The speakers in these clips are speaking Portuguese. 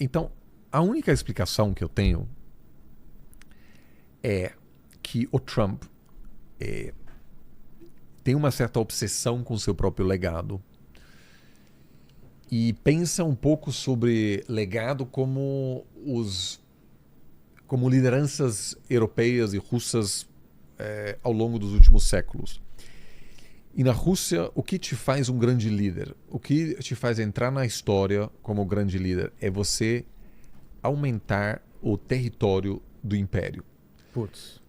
Então, a única explicação que eu tenho é que o Trump tem uma certa obsessão com seu próprio legado e pensa um pouco sobre legado como lideranças europeias e russas ao longo dos últimos séculos. E na Rússia, o que te faz um grande líder? O que te faz entrar na história como grande líder é você aumentar o território do império. Putz.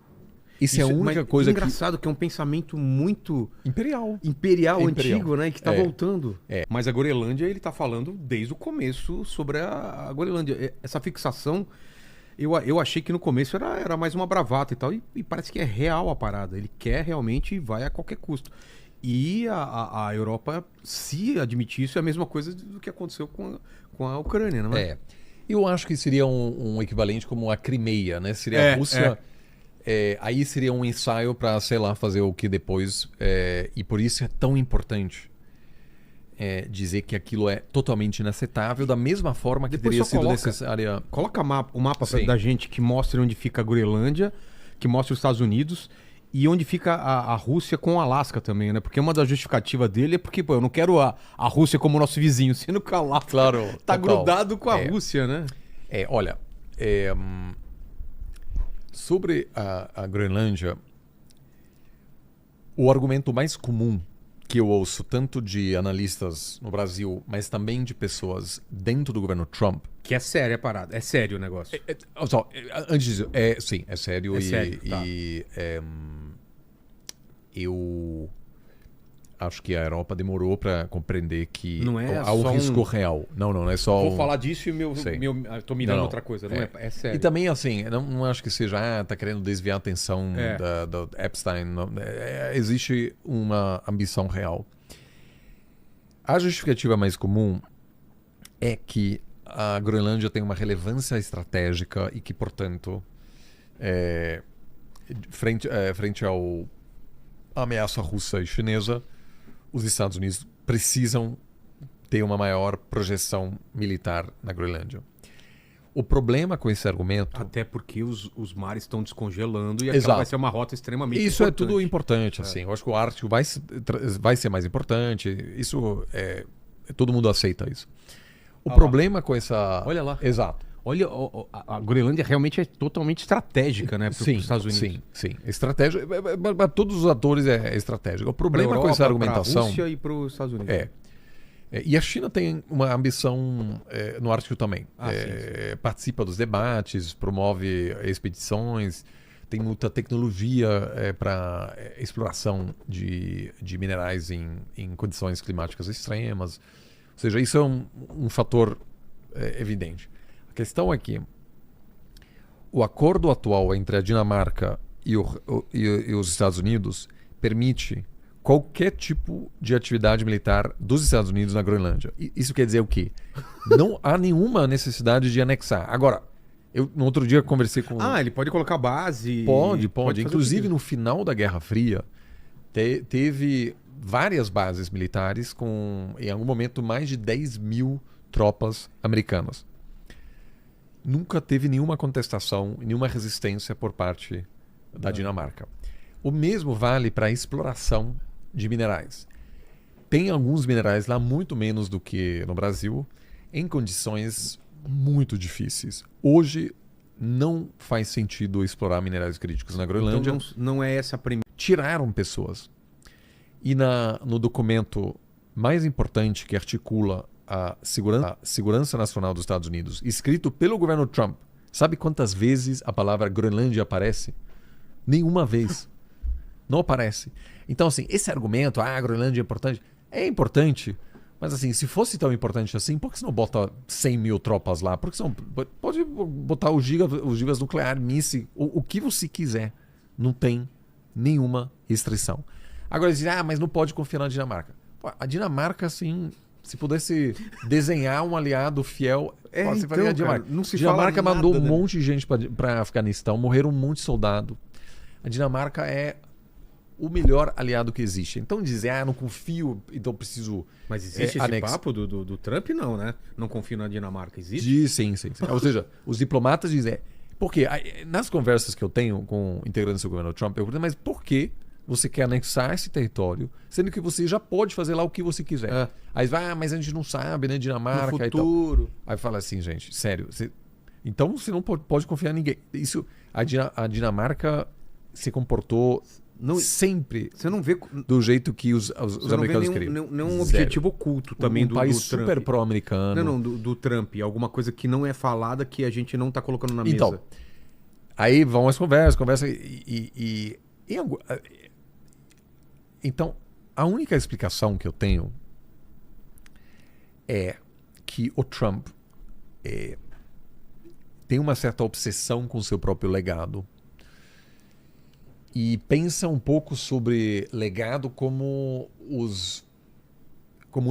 Isso é a única coisa engraçado que é um pensamento muito imperial, antigo, né? Que está voltando. Mas a Groenlândia, ele está falando desde o começo sobre a Groenlândia. Essa fixação, eu achei que no começo era mais uma bravata e tal, e parece que é real a parada. Ele quer realmente e vai a qualquer custo. E a Europa, se admitir isso, é a mesma coisa do que aconteceu com a Ucrânia, não é? Eu acho que seria um equivalente como a Crimeia, né? Seria a Rússia. Aí seria um ensaio para, sei lá, fazer o que depois. E por isso é tão importante dizer que aquilo é totalmente inaceitável, da mesma forma que Depois teria sido necessária. Coloca o mapa da gente que mostra onde fica a Groenlândia, que mostra os Estados Unidos e onde fica a Rússia com o Alasca também, né? Porque uma das justificativas dele é porque, pô, eu não quero a Rússia como nosso vizinho, sendo que o Alasca tá grudado com a Rússia, né? Olha, sobre a Groenlândia, o argumento mais comum que eu ouço tanto de analistas no Brasil, mas também de pessoas dentro do governo Trump... Que é séria a parada, é sério o negócio. Antes disso, sim, é sério. Eu acho que a Europa demorou para compreender que há um risco real. Não é só... Vou falar disso e tô mirando outra coisa. Não é sério. E também, assim, não acho que seja... tá querendo desviar a atenção da Epstein. Não, existe uma ambição real. A justificativa mais comum é que a Groenlândia tem uma relevância estratégica e que, portanto, frente à ameaça russa e chinesa, os Estados Unidos precisam ter uma maior projeção militar na Groenlândia. O problema com esse argumento... Até porque os mares estão descongelando e aquela vai ser uma rota extremamente importante. Isso é tudo importante. Assim. Eu acho que o Ártico vai ser mais importante. Isso todo mundo aceita isso. O problema com essa... Olha lá. Exato. Olha, a Groenlândia realmente é totalmente estratégica, né, para os Estados Unidos. Sim. Estratégia, para todos os atores é estratégico. O problema com essa argumentação... Para a Rússia e para os Estados Unidos. E a China tem uma ambição no Ártico também. Sim. Participa dos debates, promove expedições, tem muita tecnologia para exploração de minerais em condições climáticas extremas. Ou seja, isso é um fator evidente. A questão é que o acordo atual entre a Dinamarca e os Estados Unidos permite qualquer tipo de atividade militar dos Estados Unidos na Groenlândia. Isso quer dizer o quê? Não há nenhuma necessidade de anexar. Agora, eu no outro dia conversei com... ele pode colocar base... Pode. Inclusive, no final da Guerra Fria, teve várias bases militares com, em algum momento, mais de 10 mil tropas americanas. Nunca teve nenhuma contestação, nenhuma resistência por parte da Dinamarca. O mesmo vale para a exploração de minerais. Tem alguns minerais lá, muito menos do que no Brasil, em condições muito difíceis. Hoje, não faz sentido explorar minerais críticos na Groenlândia. Então não é essa a primeira... Tiraram pessoas. E no documento mais importante que articula a segurança nacional dos Estados Unidos, escrito pelo governo Trump, sabe quantas vezes a palavra Groenlândia aparece? Nenhuma vez. Não aparece. Então, assim, esse argumento, a Groenlândia é importante, mas assim, se fosse tão importante assim, por que você não bota 100 mil tropas lá? Por que você não pode botar os gigas nuclear, míssil, o que você quiser. Não tem nenhuma restrição. Agora, dizer, mas não pode confiar na Dinamarca. A Dinamarca, assim, se pudesse desenhar um aliado fiel, você faria a Dinamarca. Não se Dinamarca fala mandou nada, um monte de gente para Afeganistão, morreram um monte de soldado. A Dinamarca é o melhor aliado que existe. Então dizer, não confio, então preciso. Mas existe esse papo do Trump, não, né? Não confio na Dinamarca. Existe? Sim. Ou seja, os diplomatas dizem. Porque nas conversas que eu tenho com integrantes do governo Trump, eu pergunto, mas por que você quer anexar esse território, sendo que você já pode fazer lá o que você quiser? Aí vai, mas a gente não sabe, né? Dinamarca no futuro. E tal. Aí fala assim, gente, sério. Então você não pode confiar em ninguém. Isso, a Dinamarca se comportou sempre você não vê do jeito que os americanos queriam. Nenhum objetivo oculto também do país Trump. Super pró-americano. Não, do Trump. Alguma coisa que não é falada que a gente não está colocando na mesa. Então, aí vão as conversas Então, a única explicação que eu tenho é que o Trump tem uma certa obsessão com seu próprio legado e pensa um pouco sobre legado como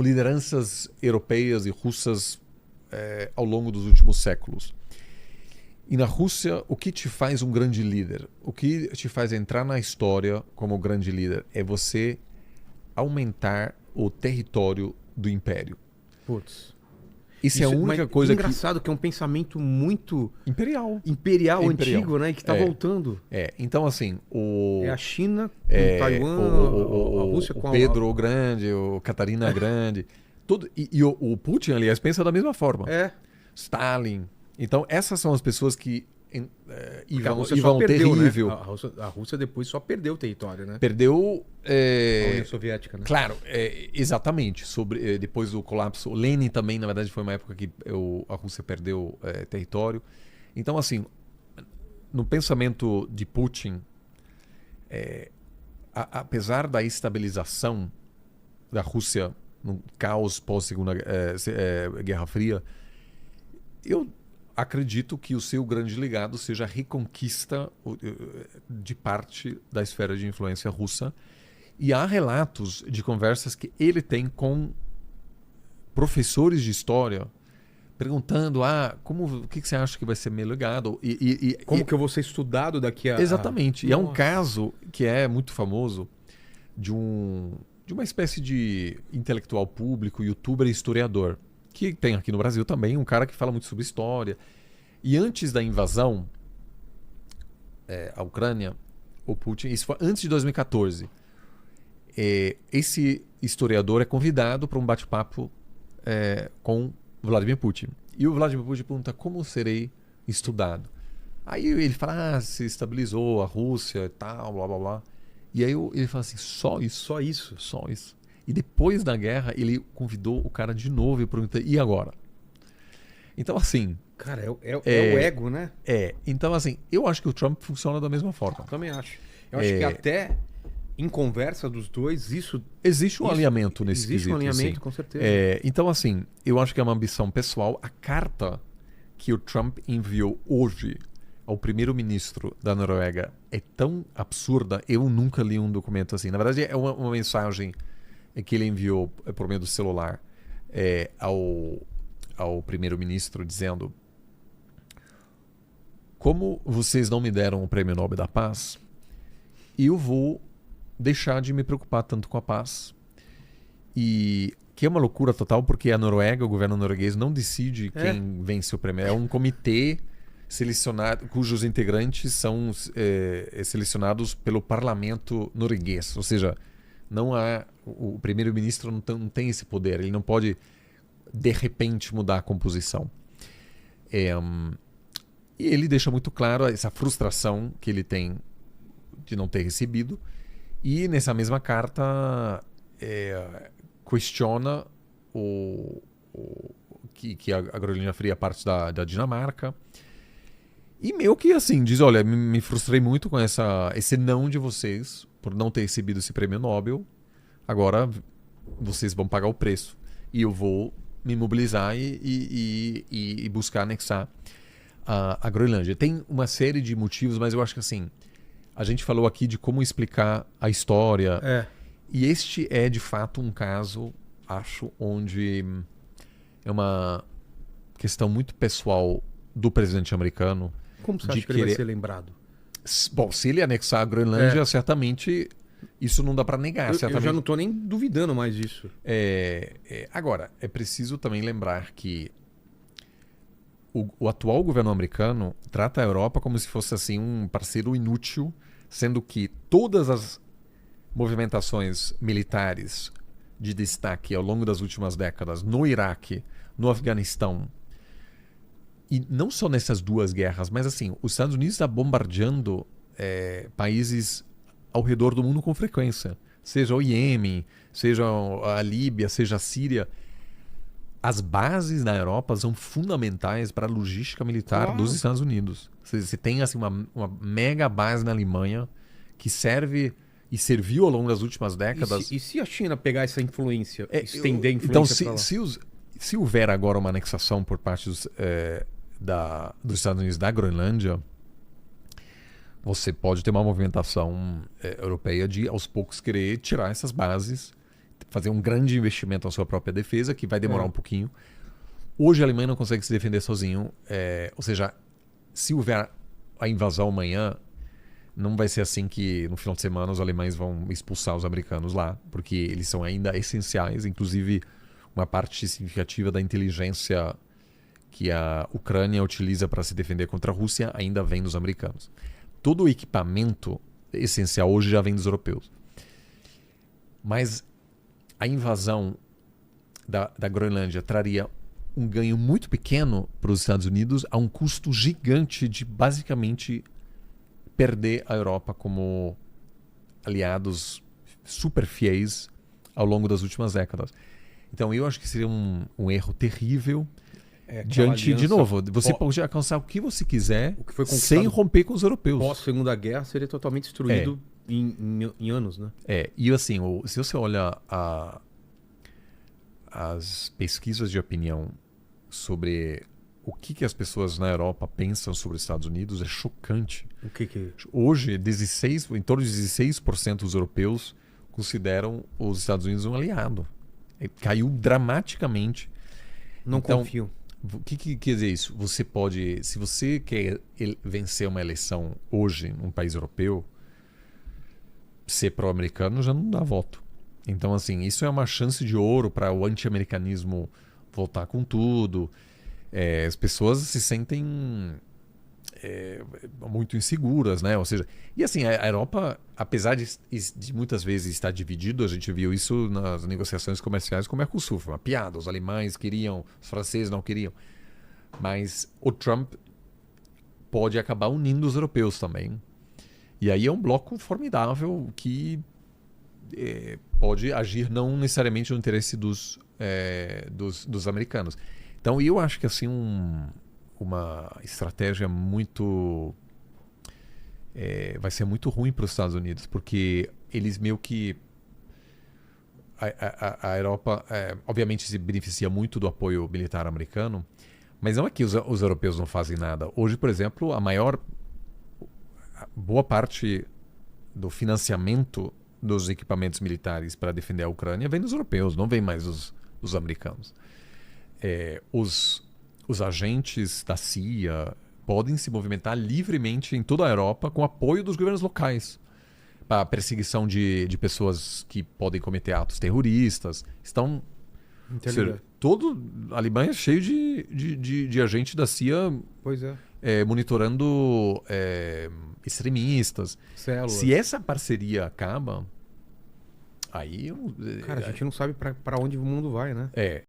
lideranças europeias e russas ao longo dos últimos séculos. E na Rússia, o que te faz um grande líder? O que te faz entrar na história como grande líder é você aumentar o território do império. Putz. Isso é a única coisa engraçado que é um pensamento muito imperial antigo, né? Que está voltando. Então assim, é a China com Taiwan, a Rússia com o Pedro o Grande, o Catarina Grande, tudo. E o Putin, aliás, pensa da mesma forma. Stalin. Então essas são as pessoas que Ivan terrível. Né? A Rússia depois só perdeu o território, né? Perdeu a União Soviética, né? Claro, exatamente. Depois do colapso, o Lenin também, na verdade, foi uma época que a Rússia perdeu território. Então, assim, no pensamento de Putin, apesar da estabilização da Rússia no caos pós-Segunda Guerra Fria, eu acredito que o seu grande legado seja a reconquista de parte da esfera de influência russa. E há relatos de conversas que ele tem com professores de história perguntando o que você acha que vai ser meu legado? Como que eu vou ser estudado daqui a... Exatamente. E há um caso que é muito famoso de uma espécie de intelectual público, youtuber e historiador, que tem aqui no Brasil também, um cara que fala muito sobre história. E antes da invasão à Ucrânia, o Putin, isso foi antes de 2014, esse historiador é convidado para um bate-papo com Vladimir Putin. E o Vladimir Putin pergunta como serei estudado. Aí ele fala, se estabilizou a Rússia e tal, blá blá blá. E aí ele fala assim, só isso? Só isso? Só isso. E depois da guerra, ele convidou o cara de novo e perguntou, e agora? Então, assim... Cara, é o ego, né? Então, assim, eu acho que o Trump funciona da mesma forma. Eu também acho. Eu acho que até em conversa dos dois, existe um alinhamento nesse quesito. Existe um alinhamento, com certeza. Então, assim, eu acho que é uma ambição pessoal. A carta que o Trump enviou hoje ao primeiro-ministro da Noruega é tão absurda, eu nunca li um documento assim. Na verdade, é uma mensagem que ele enviou por meio do celular ao primeiro-ministro dizendo: como vocês não me deram o Prêmio Nobel da Paz, eu vou deixar de me preocupar tanto com a paz. E que é uma loucura total, porque a Noruega, o governo norueguês, não decide quem vence o prêmio. É um comitê selecionado, cujos integrantes são selecionados pelo parlamento norueguês. Ou seja, não há, o primeiro-ministro não tem esse poder. Ele não pode, de repente, mudar a composição. E ele deixa muito claro essa frustração que ele tem de não ter recebido. E nessa mesma carta questiona que a Groenlândia faria parte da Dinamarca. E meio que assim, diz, olha, me frustrei muito com esse não de vocês por não ter recebido esse prêmio Nobel. Agora vocês vão pagar o preço. E eu vou me mobilizar e buscar anexar a Groenlândia. Tem uma série de motivos, mas eu acho que assim, a gente falou aqui de como explicar a história. E este é, de fato, um caso, acho, onde é uma questão muito pessoal do presidente americano. Como você acha que ele vai ser lembrado? Bom, se ele anexar a Groenlândia, certamente Isso não dá para negar, eu certamente. já não tô nem duvidando mais disso. Agora, é preciso também lembrar que o atual governo americano trata a Europa como se fosse assim um parceiro inútil, sendo que todas as movimentações militares de destaque ao longo das últimas décadas no Iraque, no Afeganistão, e não só nessas duas guerras, mas assim, os Estados Unidos está bombardeando países ao redor do mundo com frequência. Seja o Iêmen, seja a Líbia, seja a Síria. As bases na Europa são fundamentais para a logística militar dos Estados Unidos. Você tem assim, uma mega base na Alemanha que serve e serviu ao longo das últimas décadas. E se a China pegar essa influência, estender a influência então, se houver agora uma anexação por parte dos Estados Unidos da Groenlândia, você pode ter uma movimentação europeia de, aos poucos, querer tirar essas bases, fazer um grande investimento na sua própria defesa, que vai demorar um pouquinho. Hoje a Alemanha não consegue se defender sozinho. Ou seja, se houver a invasão amanhã, não vai ser assim que no final de semana os alemães vão expulsar os americanos lá, porque eles são ainda essenciais. Inclusive, uma parte significativa da inteligência que a Ucrânia utiliza para se defender contra a Rússia ainda vem dos americanos. Todo o equipamento essencial hoje já vem dos europeus. Mas a invasão da Groenlândia traria um ganho muito pequeno para os Estados Unidos a um custo gigante de basicamente perder a Europa como aliados super fiéis ao longo das últimas décadas. Então eu acho que seria um erro terrível diante, de novo, você pode alcançar o que você quiser sem romper com os europeus. Pós-Segunda Guerra seria totalmente destruído em anos, né? E assim, se você olha as pesquisas de opinião sobre o que as pessoas na Europa pensam sobre os Estados Unidos, é chocante. O que? Hoje, em torno de 16% dos europeus consideram os Estados Unidos um aliado. Caiu dramaticamente. Não confio. O que quer dizer isso? Você pode, se você quer vencer uma eleição hoje num país europeu, ser pró-americano já não dá voto. Então, assim, isso é uma chance de ouro para o anti-americanismo voltar com tudo. As pessoas se sentem muito inseguras, né? Ou seja, e assim, a Europa, apesar de muitas vezes estar dividido, a gente viu isso nas negociações comerciais com o Mercosul. Foi uma piada, os alemães queriam, os franceses não queriam. Mas o Trump pode acabar unindo os europeus também. E aí é um bloco formidável que pode agir não necessariamente no interesse dos americanos. Então eu acho que assim uma estratégia muito vai ser muito ruim para os Estados Unidos, porque eles meio que a Europa obviamente se beneficia muito do apoio militar americano, mas não é que os europeus não fazem nada. Hoje, por exemplo, boa parte do financiamento dos equipamentos militares para defender a Ucrânia vem dos europeus, não vem mais dos americanos. Os agentes da CIA podem se movimentar livremente em toda a Europa com apoio dos governos locais para a perseguição de pessoas que podem cometer atos terroristas. A Alemanha é cheio de agente da CIA monitorando extremistas. Células. Se essa parceria acaba, aí... Cara, a gente não sabe para onde o mundo vai, né?